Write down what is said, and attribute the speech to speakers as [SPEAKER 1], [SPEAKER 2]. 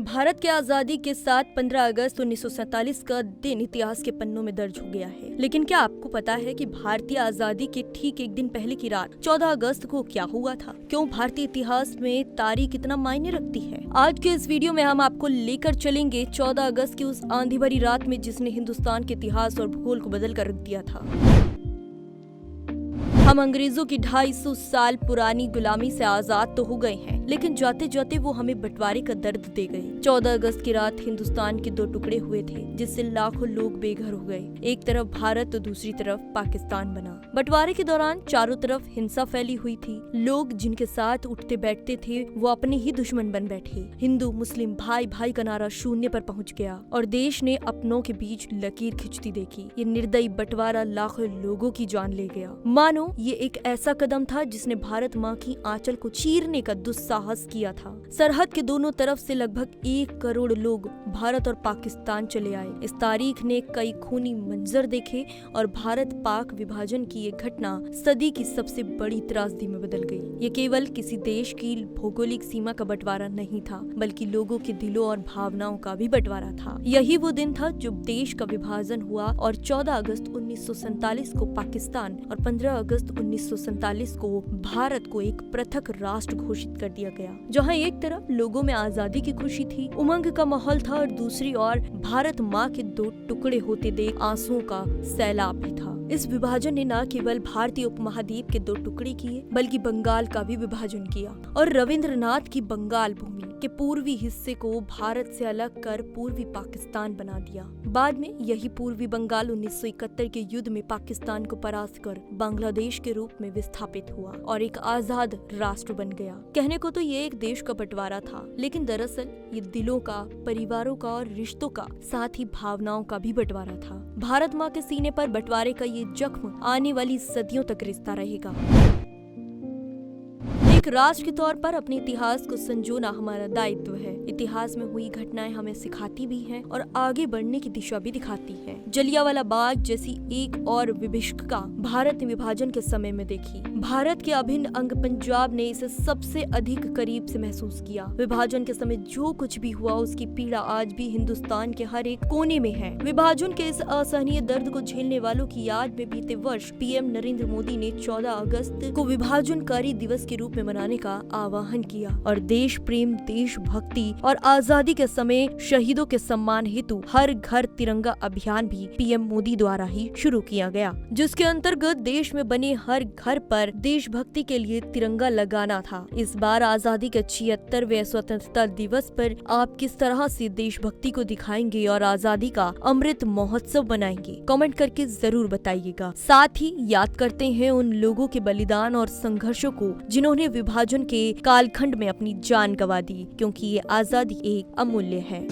[SPEAKER 1] भारत के आजादी के साथ 15 अगस्त 1947 का दिन इतिहास के पन्नों में दर्ज हो गया है। लेकिन क्या आपको पता है कि भारतीय आजादी के ठीक एक दिन पहले की रात 14 अगस्त को क्या हुआ था? क्यों भारतीय इतिहास में तारीख इतना मायने रखती है? आज के इस वीडियो में हम आपको लेकर चलेंगे 14 अगस्त की उस आंधी भरी रात में जिसने हिंदुस्तान के इतिहास और भूगोल को बदल कर रख दिया था। हम अंग्रेजों की 250 साल पुरानी गुलामी से आजाद तो हो गए हैं, लेकिन जाते जाते वो हमें बंटवारे का दर्द दे गए। 14 अगस्त की रात हिंदुस्तान के 2 टुकड़े हुए थे, जिससे लाखों लोग बेघर हो गए। एक तरफ भारत तो दूसरी तरफ पाकिस्तान बना। बंटवारे के दौरान चारों तरफ हिंसा फैली हुई थी। लोग जिनके साथ उठते बैठते थे वो अपने ही दुश्मन बन बैठे। हिंदू मुस्लिम भाई भाई का नारा शून्य पर पहुंच गया और देश ने अपनों के बीच लकीर खिंचती देखी। ये निर्दयी बंटवारा लाखों लोगों की जान ले गया। मानो ये एक ऐसा कदम था जिसने भारत माँ की आंचल को चीरने का दुस्साहस किया था। सरहद के दोनों तरफ से लगभग 1 करोड़ लोग भारत और पाकिस्तान चले आए। इस तारीख ने कई खूनी मंजर देखे और भारत पाक विभाजन की ये घटना सदी की सबसे बड़ी त्रासदी में बदल गई। ये केवल किसी देश की भौगोलिक सीमा का बंटवारा नहीं था, बल्कि लोगों के दिलों और भावनाओं का भी बंटवारा था। यही वो दिन था जब देश का विभाजन हुआ और 14 अगस्त 1947 को पाकिस्तान और 15 अगस्त 1947 को भारत को एक पृथक राष्ट्र घोषित कर दिया गया। जहां एक तरफ लोगों में आजादी की खुशी थी, उमंग का माहौल था और दूसरी ओर भारत माँ के 2 टुकड़े होते देख आंसुओं का सैलाब भी था। इस विभाजन ने न केवल भारतीय उपमहाद्वीप के 2 टुकड़े किए, बल्कि बंगाल का भी विभाजन किया और रविंद्रनाथ की बंगाल भूमि के पूर्वी हिस्से को भारत से अलग कर पूर्वी पाकिस्तान बना दिया। बाद में यही पूर्वी बंगाल 1971 के युद्ध में पाकिस्तान को परास्त कर बांग्लादेश के रूप में विस्थापित हुआ और एक आजाद राष्ट्र बन गया। कहने को तो ये एक देश का बंटवारा था, लेकिन दरअसल ये दिलों का, परिवारों का और रिश्तों का, साथ ही भावनाओं का भी बंटवारा था। भारत माँ के सीने पर बंटवारे का ये जख्म आने वाली सदियों तक रिश्ता रहेगा। एक राष्ट्र के तौर पर अपने इतिहास को संजोना हमारा दायित्व है। इतिहास में हुई घटनाएं हमें सिखाती भी हैं और आगे बढ़ने की दिशा भी दिखाती हैं। जलियांवाला बाग जैसी एक और विभीषिका भारत ने विभाजन के समय में देखी। भारत के अभिन्न अंग पंजाब ने इसे सबसे अधिक करीब से महसूस किया। विभाजन के समय जो कुछ भी हुआ उसकी पीड़ा आज भी हिंदुस्तान के हर एक कोने में है। विभाजन के इस असहनीय दर्द को झेलने वालों की याद में बीते वर्ष पीएम नरेंद्र मोदी ने 14 अगस्त को विभाजनकारी दिवस के रूप में मनाने का आह्वान किया और देश प्रेम, देशभक्ति और आजादी के समय शहीदों के सम्मान हेतु हर घर तिरंगा अभियान भी पीएम मोदी द्वारा ही शुरू किया गया, जिसके अंतर्गत देश में बने हर घर पर देशभक्ति के लिए तिरंगा लगाना था। इस बार आजादी के 76वें स्वतंत्रता दिवस पर आप किस तरह से देशभक्ति को दिखाएंगे और आजादी का अमृत महोत्सव बनाएंगे? कमेंट करके जरूर बताइएगा। साथ ही याद करते हैं उन लोगों के बलिदान और संघर्षों को जिन्होंने विभाजन के कालखंड में अपनी जान गंवा दी, क्योंकि ये आजादी एक अमूल्य है।